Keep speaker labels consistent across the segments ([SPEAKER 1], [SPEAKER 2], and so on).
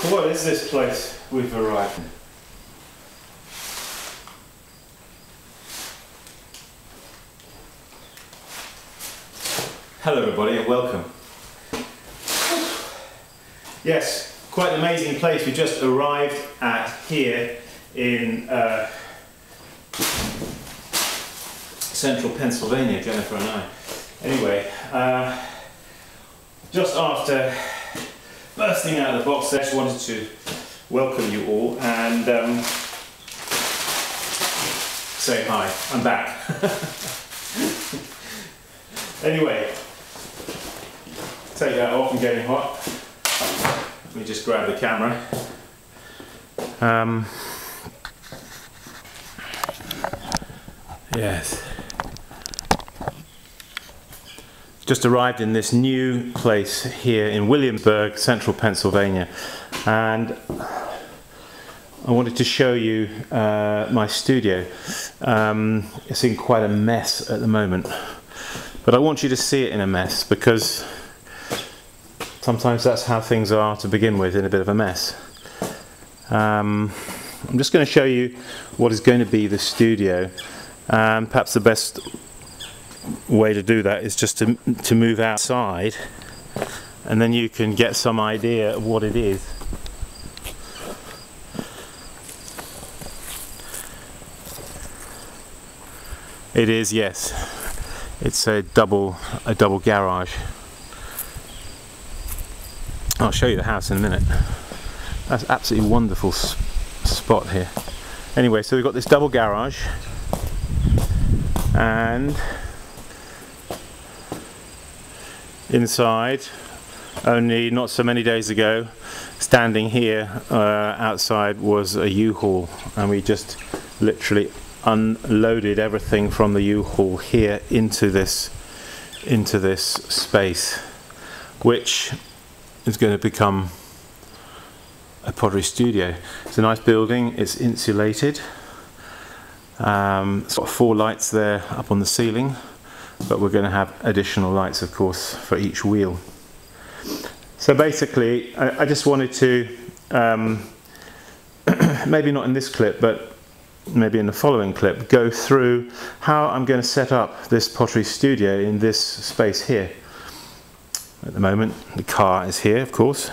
[SPEAKER 1] So what is this place we've arrived in? Hello everybody and welcome. Yes, quite an amazing place. We just arrived at here in central Pennsylvania, Jennifer and I. Anyway, just after bursting out of the box, I just wanted to welcome you all and say hi. I'm back. Anyway, take that off, I'm getting hot. Let me just grab the camera. Yes. Just arrived in this new place here in Williamsburg, central Pennsylvania, and I wanted to show you my studio. It's in quite a mess at the moment, but I want you to see it in a mess because sometimes that's how things are to begin with, in a bit of a mess. I'm just going to show you what is going to be the studio. Perhaps the best way to do that is just to move outside, and then you can get some idea of what it is. It is, yes. It's a double garage. I'll show you the house in a minute. That's an absolutely wonderful spot here. Anyway, so we've got this double garage, and inside, only not so many days ago, standing here outside was a U-Haul, and we just literally unloaded everything from the U-Haul here into this space, which is going to become a pottery studio. It's a nice building, it's insulated. It's got 4 lights there up on the ceiling, but we're going to have additional lights, of course, for each wheel. So basically, I just wanted to, maybe not in this clip, but maybe in the following clip, go through how I'm going to set up this pottery studio in this space here. At the moment, the car is here, of course.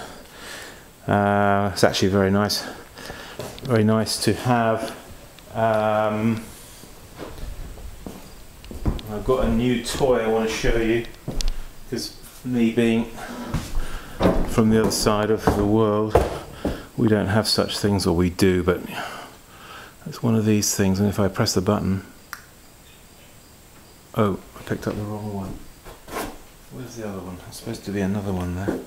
[SPEAKER 1] It's actually very nice to have. I've got a new toy I want to show you, because me being from the other side of the world, we don't have such things, or we do, but it's one of these things, and if I press the button, oh, I picked up the wrong one. Where's the other one? There's supposed to be another one there.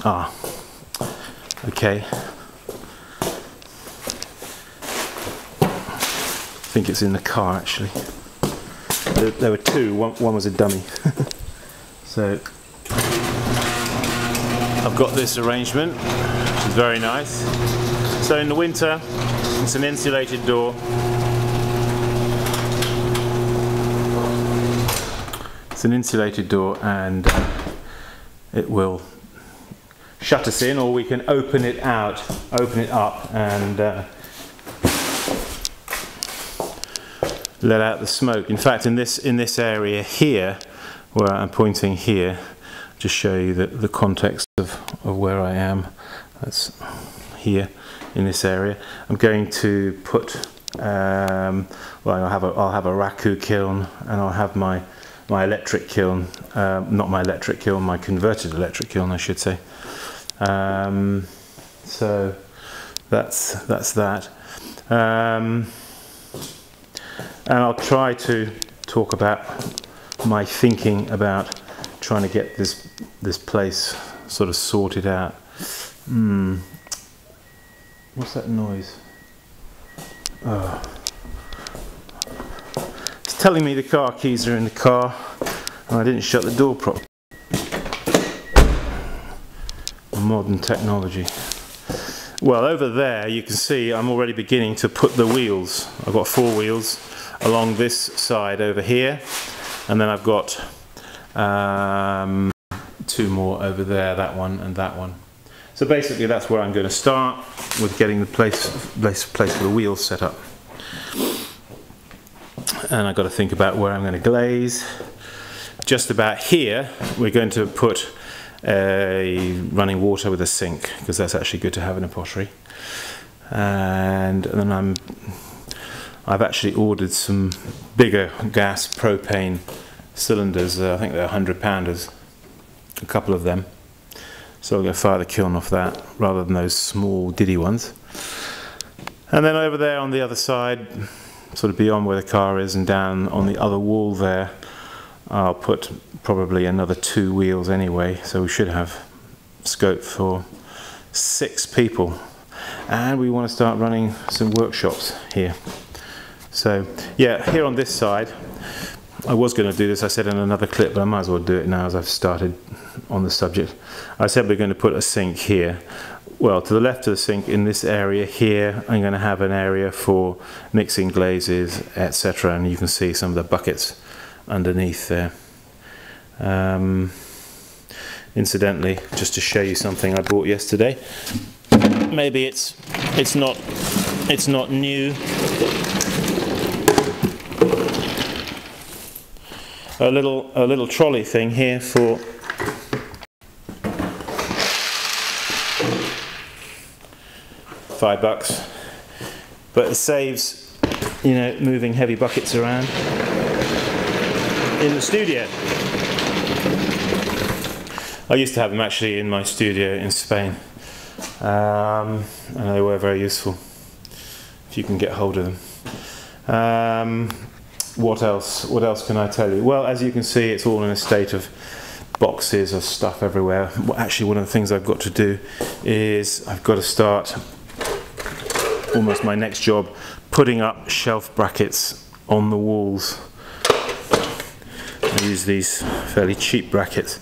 [SPEAKER 1] Ah, okay. I think it's in the car actually. There were 2, one was a dummy. So I've got this arrangement, which is very nice. So in the winter, it's an insulated door. It's an insulated door, and it will shut us in, or we can open it up and let out the smoke. In fact, in this area here, where I'm pointing here, just show you the context of where I am. That's here in this area. I'm going to put well, I'll have a raku kiln, and I'll have my electric kiln, not my electric kiln, my converted electric kiln, I should say. So that's that. And I'll try to talk about my thinking about trying to get this place sort of sorted out. What's that noise? Oh. It's telling me the car keys are in the car, and I didn't shut the door properly. Modern technology. Well, over there you can see I'm already beginning to put the wheels. I've got 4 wheels along this side over here, and then I've got 2 more over there, that one and that one. So So basically that's where I'm going to start, with getting the place for the wheels set up. And I've got to think about where I'm going to glaze. Just about here we're going to put a running water with a sink, because that's actually good to have in a pottery. And then I've actually ordered some bigger gas propane cylinders. I think they're 100-pounders, a couple of them. So I'll go fire the kiln off that rather than those small diddy ones. And then over there on the other side, sort of beyond where the car is and down on the other wall there, I'll put probably another 2 wheels anyway, so we should have scope for 6 people. And we want to start running some workshops here. So yeah, here on this side, I was going to do this, I said in another clip, but I might as well do it now as I've started on the subject. I said we're going to put a sink here. Well, to the left of the sink, in this area here, I'm going to have an area for mixing glazes, etc. And you can see some of the buckets underneath there. Incidentally, just to show you something I bought yesterday. Maybe it's not new. A little trolley thing here for $5, but it saves, you know, moving heavy buckets around in the studio. I used to have them actually in my studio in Spain, and they were very useful if you can get hold of them. What else can I tell you? Well, as you can see, it's all in a state of boxes of stuff everywhere. Actually, one of the things I've got to do is I've got to start, almost my next job, putting up shelf brackets on the walls. I use these fairly cheap brackets,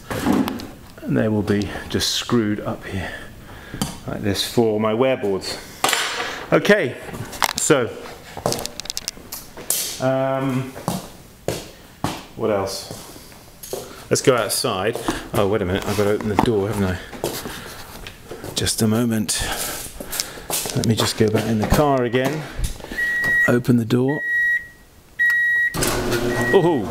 [SPEAKER 1] and they will be just screwed up here like this for my wearboards. Okay, so what else? Let's go outside. Oh, wait a minute, I've got to open the door, haven't I? Just a moment. Let me just go back in the car again. Open the door. Oh!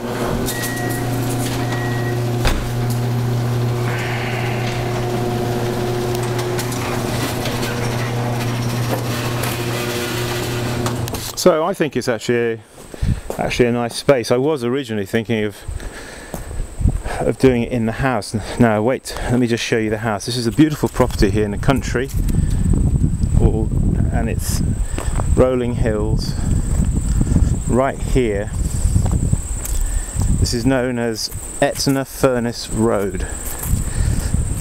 [SPEAKER 1] So I think it's actually a nice space. I was originally thinking of doing it in the house. No, wait, let me just show you the house. This is a beautiful property here in the country, and it's rolling hills right here. This is known as Etna Furnace Road,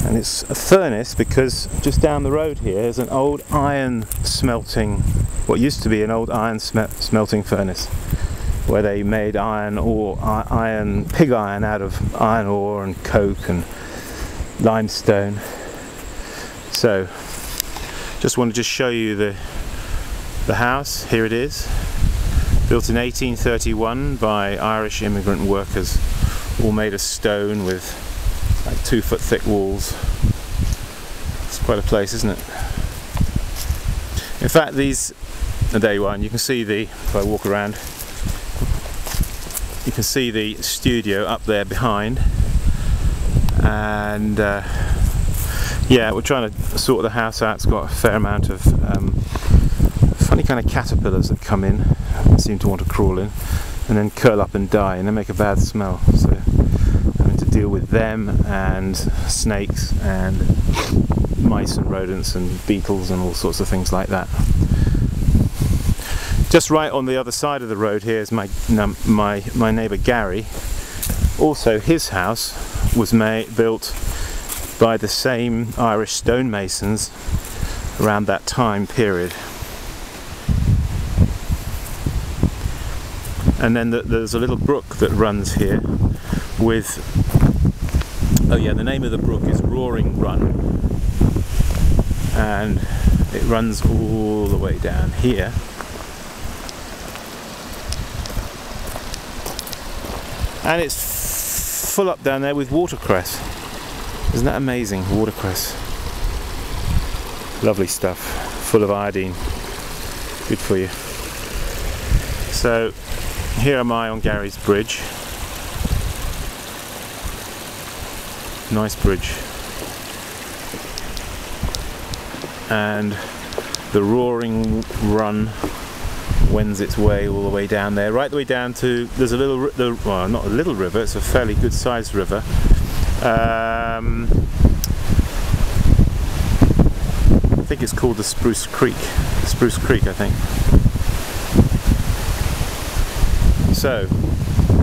[SPEAKER 1] and it's a furnace because just down the road here is an old iron smelting, what used to be an old iron smelting furnace, where they made iron ore, pig iron out of iron ore and coke and limestone. So just wanted to show you the house. Here it is, built in 1831 by Irish immigrant workers, all made of stone with like 2-foot thick walls. It's quite a place, isn't it? In fact, there you are, and you can see if I walk around, you can see the studio up there behind. And yeah, we're trying to sort the house out. It's got a fair amount of funny kind of caterpillars that come in, seem to want to crawl in, and then curl up and die, and they make a bad smell. So having to deal with them and snakes and mice and rodents and beetles and all sorts of things like that. Just right on the other side of the road here is my neighbour Gary. Also, his house was built by the same Irish stonemasons around that time period. And then there's a little brook that runs here with, oh yeah, the name of the brook is Roaring Run, and it runs all the way down here. And it's full up down there with watercress. Isn't that amazing? Watercress. Lovely stuff, full of iodine, good for you. So here am I on Gary's bridge. Nice bridge. And the roaring run wends its way all the way down there, right the way down to, there's a little, well, not a little river, it's a fairly good sized river. I think it's called the Spruce Creek, I think. So,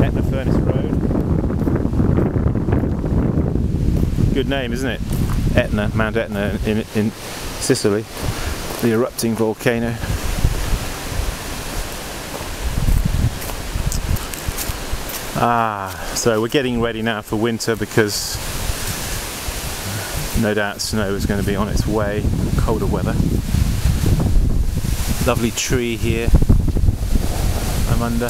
[SPEAKER 1] Etna Furnace Road. Good name, isn't it? Etna, Mount Etna in Sicily, the erupting volcano. So we're getting ready now for winter because no doubt snow is going to be on its way, colder weather. Lovely tree here I'm under.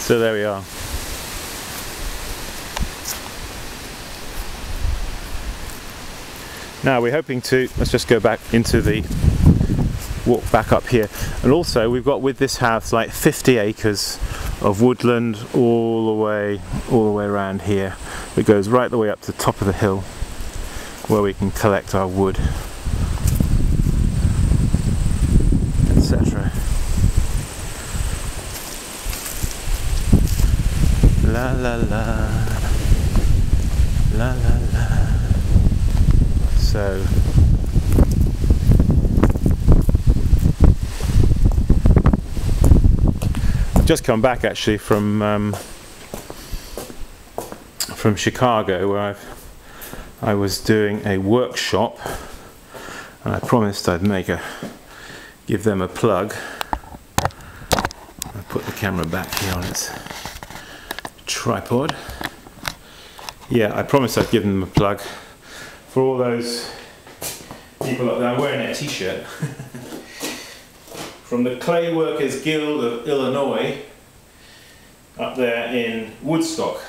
[SPEAKER 1] So there we are. Now we're hoping to, let's just go back into the, walk back up here. And also we've got with this house like 50 acres of woodland all the way around here. It goes right the way up to the top of the hill where we can collect our wood, etc. La la la, la la la. So I've just come back actually from Chicago, where I was doing a workshop, and I promised I'd give them a plug. I'll put the camera back here on its tripod. Yeah, I promised I'd give them a plug for all those people up there. I'm wearing a t-shirt from the Clay Workers Guild of Illinois up there in Woodstock,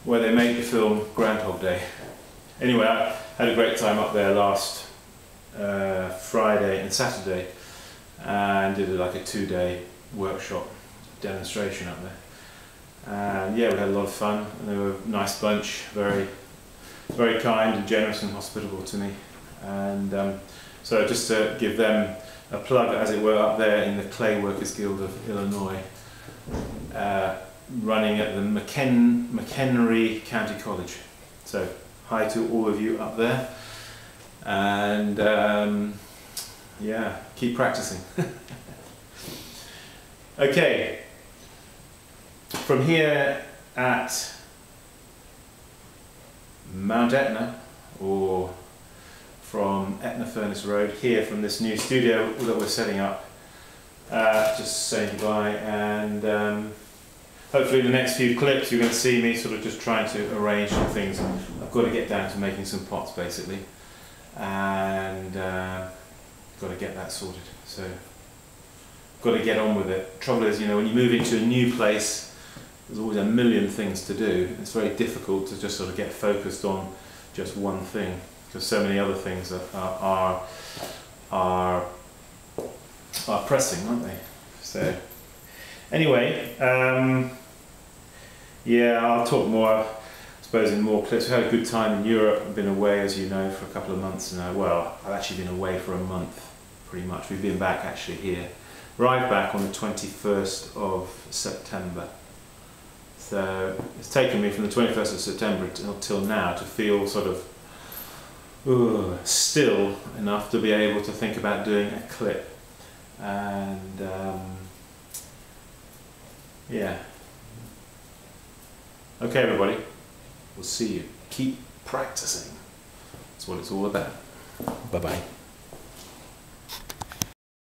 [SPEAKER 1] where they made the film Groundhog Day. Anyway, I had a great time up there last Friday and Saturday, and did like a 2-day workshop demonstration up there. And yeah, we had a lot of fun, and they were a nice bunch, very kind and generous and hospitable to me. And so just to give them a plug, as it were, up there in the Clay Workers Guild of Illinois, running at the McHenry County College. So hi to all of you up there, and yeah, keep practicing. Okay, from here at Mount Etna, or from Etna Furnace Road, here from this new studio that we're setting up, just saying goodbye, and hopefully in the next few clips you're going to see me sort of just trying to arrange some things. I've got to get down to making some pots basically, and got to get that sorted, so got to get on with it. Trouble is, you know, when you move into a new place, there's always a million things to do. It's very difficult to just sort of get focused on just one thing, because so many other things are pressing, aren't they? So anyway, yeah, I'll talk more, I suppose, in more clips. We've had a good time in Europe. I've been away, as you know, for a couple of months now. Well, I've actually been away for a month, pretty much. We've been back actually here. Arrived back on the 21st of September. So it's taken me from the 21st of September till now to feel sort of still enough to be able to think about doing a clip. And yeah. Okay, everybody, we'll see you. Keep practicing. That's what it's all about. Bye-bye.